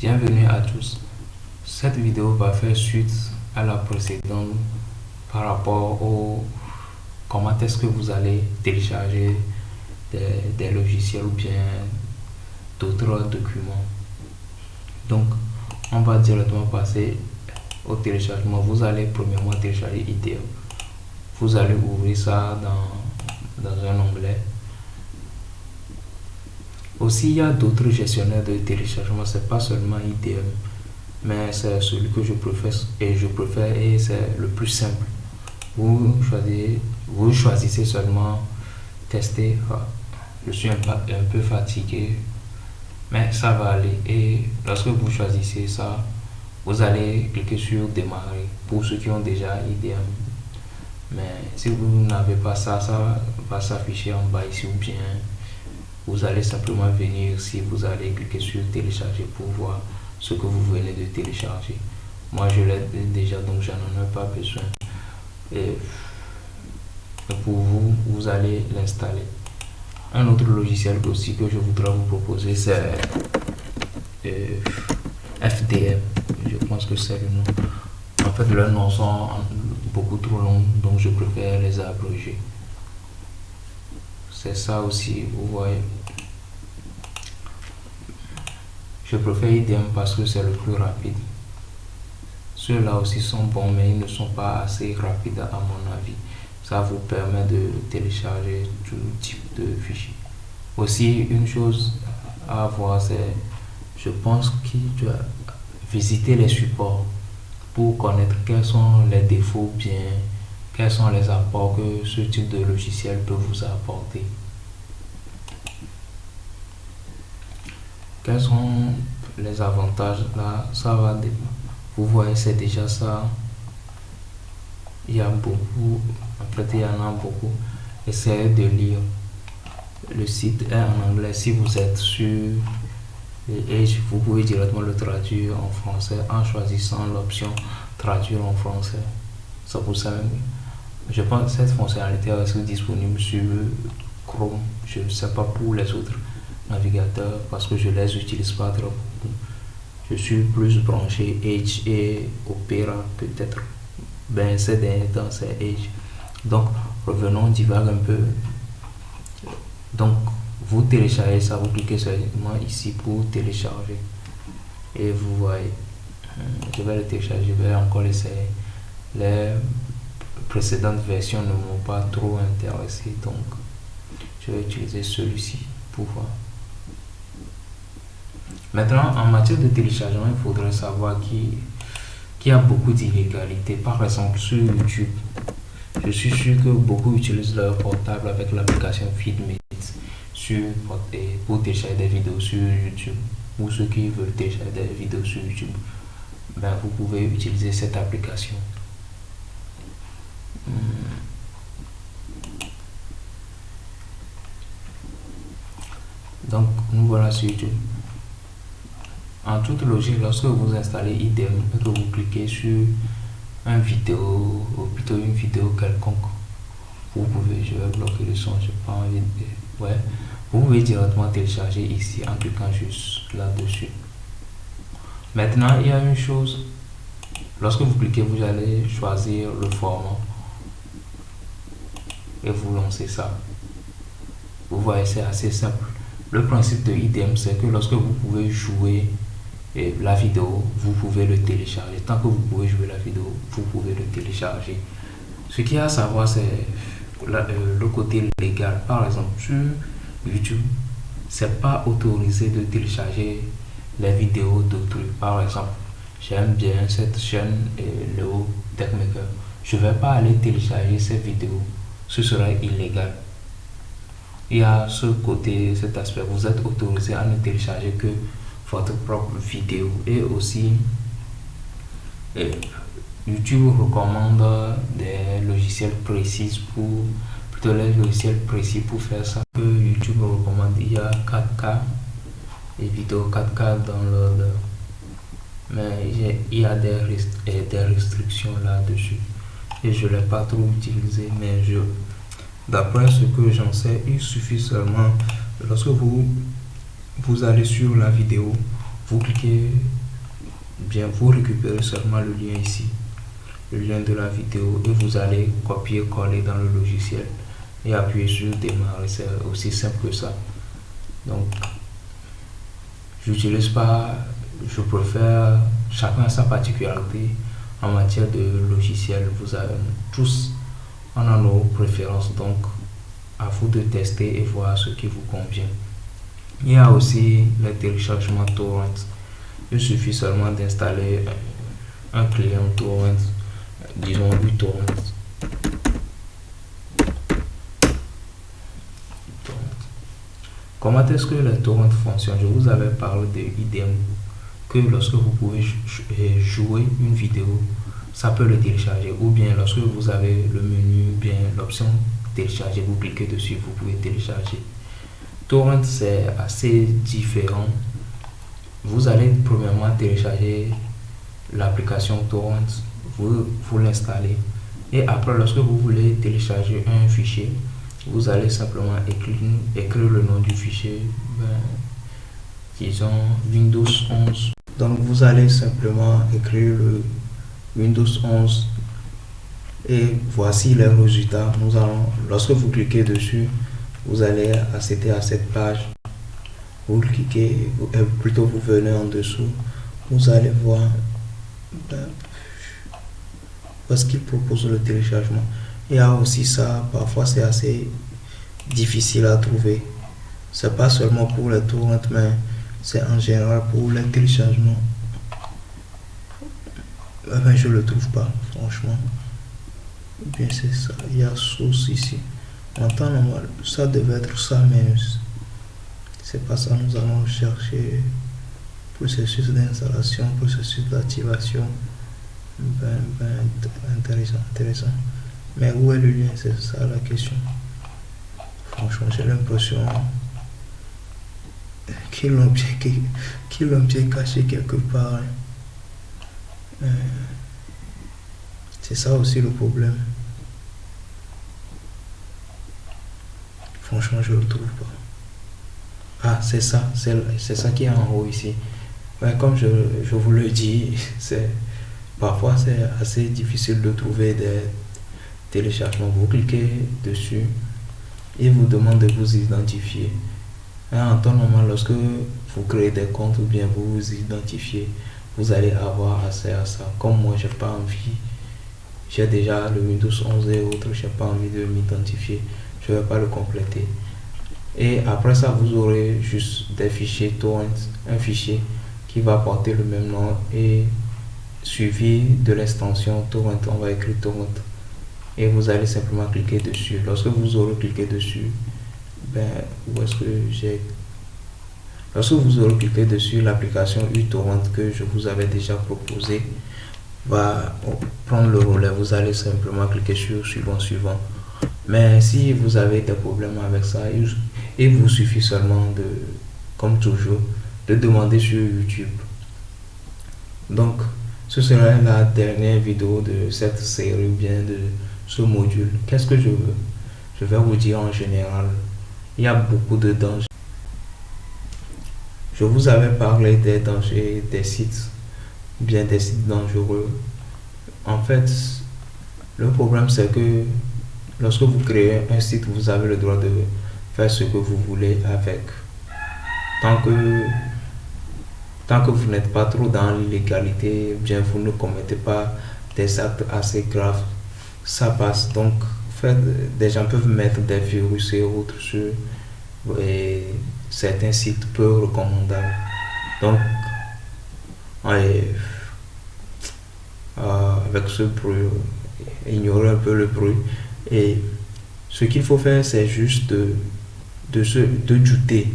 Bienvenue à tous. Cette vidéo va faire suite à la précédente par rapport au comment est-ce que vous allez télécharger des logiciels ou bien d'autres documents. Donc, on va directement passer au téléchargement. Vous allez premièrement télécharger IDEO. Vous allez ouvrir ça dans un onglet. Aussi, il y a d'autres gestionnaires de téléchargement, c'est pas seulement IDM, mais c'est celui que je préfère et c'est le plus simple. Vous choisissez seulement tester. Je suis un peu fatigué, mais ça va aller. Et lorsque vous choisissez ça, vous allez cliquer sur démarrer pour ceux qui ont déjà IDM. Mais si vous n'avez pas ça, ça va s'afficher en bas ici ou bien vous allez simplement venir ici, vous allez cliquer sur télécharger pour voir ce que vous venez de télécharger. Moi je l'ai déjà, donc j'en ai pas besoin. Et pour vous, vous allez l'installer. Un autre logiciel aussi que je voudrais vous proposer, c'est FDM. Je pense que c'est le nom. En fait, leurs noms sont beaucoup trop longs, donc je préfère les abréger. C'est ça aussi, vous voyez. Je préfère IDM parce que c'est le plus rapide. Ceux-là aussi sont bons, mais ils ne sont pas assez rapides à mon avis. Ça vous permet de télécharger tout type de fichiers. Aussi, une chose à voir, c'est, je pense qu'il doit visiter les supports pour connaître quels sont les défauts bien, quels sont les apports que ce type de logiciel peut vous apporter. Quels sont les avantages là? Ça va dépendre. Vous voyez, c'est déjà ça. Il y a beaucoup. En fait, il y en a beaucoup. Essayez de lire. Le site est en anglais. Si vous êtes sur Edge, vous pouvez directement le traduire en français en choisissant l'option traduire en français. Ça vous savez. Je pense que cette fonctionnalité est aussi disponible sur Chrome. Je ne sais pas pour les autres navigateurs parce que je ne les utilise pas trop. Je suis plus branché Edge et Opera peut-être. Ben, ces derniers temps, c'est Edge. Donc, revenons, divague un peu. Donc, vous téléchargez ça, vous cliquez seulement ici pour télécharger. Et vous voyez, je vais le télécharger, je vais encore essayer. Les précédentes versions ne m'ont pas trop intéressé, donc je vais utiliser celui-ci pour voir. Maintenant, en matière de téléchargement, il faudrait savoir qu'il y a beaucoup d'illégalités. Par exemple, sur YouTube, je suis sûr que beaucoup utilisent leur portable avec l'application Feedmate pour télécharger des vidéos sur YouTube. Ou ceux qui veulent télécharger des vidéos sur YouTube, ben, vous pouvez utiliser cette application. Donc, nous voilà sur YouTube. En toute logique, lorsque vous installez IDM et que vous cliquez sur une vidéo, ou plutôt une vidéo quelconque, vous pouvez, je vais bloquer le son, je n'ai pas envie de... Ouais, vous pouvez directement télécharger ici en cliquant juste là-dessus. Maintenant, il y a une chose, lorsque vous cliquez, vous allez choisir le format et vous lancez ça. Vous voyez, c'est assez simple. Le principe de IDM, c'est que lorsque vous pouvez jouer la vidéo, vous pouvez le télécharger. Tant que vous pouvez jouer la vidéo, vous pouvez le télécharger. Ce qu'il y a à savoir, c'est le côté légal. Par exemple, sur YouTube, c'est pas autorisé de télécharger les vidéos d'autrui. Par exemple, j'aime bien cette chaîne Léo Techmaker. Je vais pas aller télécharger cette vidéo. Ce serait illégal. Il y a ce côté, cet aspect. Vous êtes autorisé à ne télécharger que votre propre vidéo. Et aussi, YouTube recommande des logiciels précis plutôt les logiciels précis pour faire ça. YouTube recommande, il y a 4K et vidéos 4K dans l'ordre. Mais il y a des restrictions là-dessus. Et je ne l'ai pas trop utilisé, mais d'après ce que j'en sais, il suffit seulement, lorsque vous allez sur la vidéo, vous cliquez, bien vous récupérez seulement le lien ici, le lien de la vidéo, et vous allez copier-coller dans le logiciel et appuyer sur démarrer. C'est aussi simple que ça. Donc j'utilise pas, je préfère, chacun a sa particularité en matière de logiciel. Vous avez tous, on a nos préférences, donc à vous de tester et voir ce qui vous convient. Il y a aussi le téléchargement torrent. Il suffit seulement d'installer un client torrent, disons uTorrent. Comment est-ce que les torrents fonctionnent? Je vous avais parlé de idem, que lorsque vous pouvez jouer une vidéo, ça peut le télécharger, ou bien lorsque vous avez le menu, bien l'option télécharger, vous cliquez dessus, vous pouvez télécharger. Torrent, c'est assez différent. Vous allez premièrement télécharger l'application torrent, vous l'installez, et après, lorsque vous voulez télécharger un fichier, vous allez simplement écrire le nom du fichier, disons Windows 11. Donc vous allez simplement écrire le Windows 11 et voici les résultats. Lorsque vous cliquez dessus, vous allez accéder à cette page. Vous cliquez, plutôt vous venez en dessous, vous allez voir parce qu'il propose le téléchargement. Il y a aussi ça, parfois c'est assez difficile à trouver. C'est pas seulement pour les torrents, mais c'est en général pour les téléchargements. Enfin, je le trouve pas, franchement. Bien c'est ça, il y a source ici. En temps normal, ça devait être ça, mais c'est pas ça. Nous allons chercher processus d'installation, processus d'activation. Intéressant. Mais où est le lien? C'est ça la question. Franchement, j'ai l'impression qu'ils l'ont bien caché quelque part. C'est ça aussi le problème. Franchement, je ne le trouve pas. Ah, c'est ça qui est en haut ici. Mais comme je vous le dis, parfois c'est assez difficile de trouver des téléchargements. Vous cliquez dessus et vous demande de vous identifier. Et en temps normal, lorsque vous créez des comptes ou bien vous vous identifiez, vous allez avoir accès à ça. Comme moi, j'ai pas envie, j'ai déjà le Windows 11 et autres, j'ai pas envie de m'identifier, je vais pas le compléter. Et après ça, vous aurez juste des fichiers torrent, un fichier qui va porter le même nom et suivi de l'extension torrent. On va écrire torrent et vous allez simplement cliquer dessus. Lorsque vous aurez cliqué dessus, lorsque vous aurez cliqué dessus, l'application uTorrent que je vous avais déjà proposé va prendre le relais. Vous allez simplement cliquer sur suivant. Mais si vous avez des problèmes avec ça, il vous suffit seulement de, comme toujours, de demander sur YouTube. Donc, ce sera la dernière vidéo de cette série ou bien de ce module. Qu'est-ce que je veux? Je vais vous dire en général, il y a beaucoup de dangers. Je vous avais parlé des dangers des sites, bien des sites dangereux. En fait, le problème c'est que lorsque vous créez un site, vous avez le droit de faire ce que vous voulez avec. Tant que vous n'êtes pas trop dans l'illégalité, bien vous ne commettez pas des actes assez graves, ça passe. Donc, des gens peuvent mettre des virus et autres sur certains sites peu recommandables. Donc, avec ce bruit, ignorer un peu le bruit. Et ce qu'il faut faire, c'est juste de douter.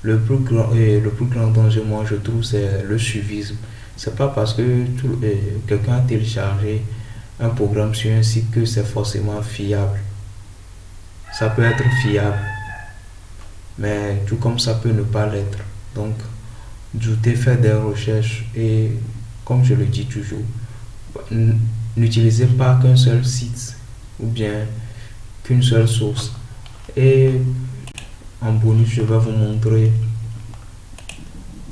Le plus grand danger, moi, je trouve, c'est le suivisme. C'est pas parce que quelqu'un a téléchargé un programme sur un site que c'est forcément fiable. Ça peut être fiable, mais tout comme ça peut ne pas l'être. Donc, douter, faire des recherches et, comme je le dis toujours, n'utilisez pas qu'un seul site ou bien qu'une seule source. Et en bonus, je vais vous montrer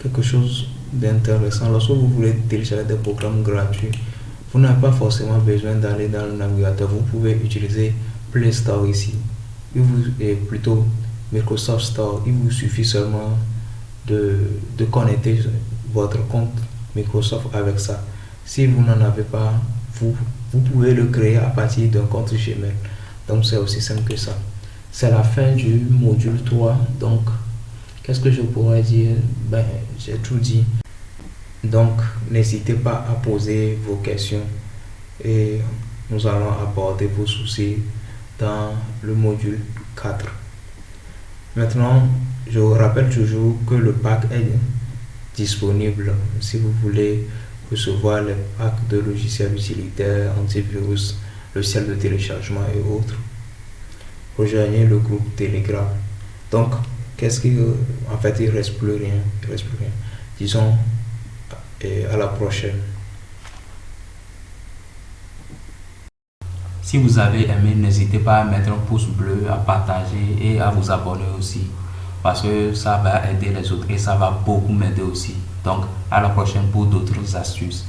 quelque chose d'intéressant. Lorsque vous voulez télécharger des programmes gratuits, vous n'avez pas forcément besoin d'aller dans le navigateur. Vous pouvez utiliser Play Store ici. Et plutôt Microsoft Store. Il vous suffit seulement de connecter votre compte Microsoft avec ça. Si vous n'en avez pas, vous pouvez le créer à partir d'un compte Gmail. Donc c'est aussi simple que ça. C'est la fin du module 3. Donc, qu'est-ce que je pourrais dire? Ben, j'ai tout dit. Donc, n'hésitez pas à poser vos questions et nous allons aborder vos soucis dans le module 4. Maintenant, je vous rappelle toujours que le pack est disponible si vous voulez recevoir les packs de logiciels utilitaires, antivirus, logiciels de téléchargement et autres. Rejoignez le groupe Telegram. Donc, en fait, il reste plus rien. Disons, à la prochaine. Si vous avez aimé, n'hésitez pas à mettre un pouce bleu, à partager et à vous abonner aussi. Parce que ça va aider les autres et ça va beaucoup m'aider aussi. Donc, à la prochaine pour d'autres astuces.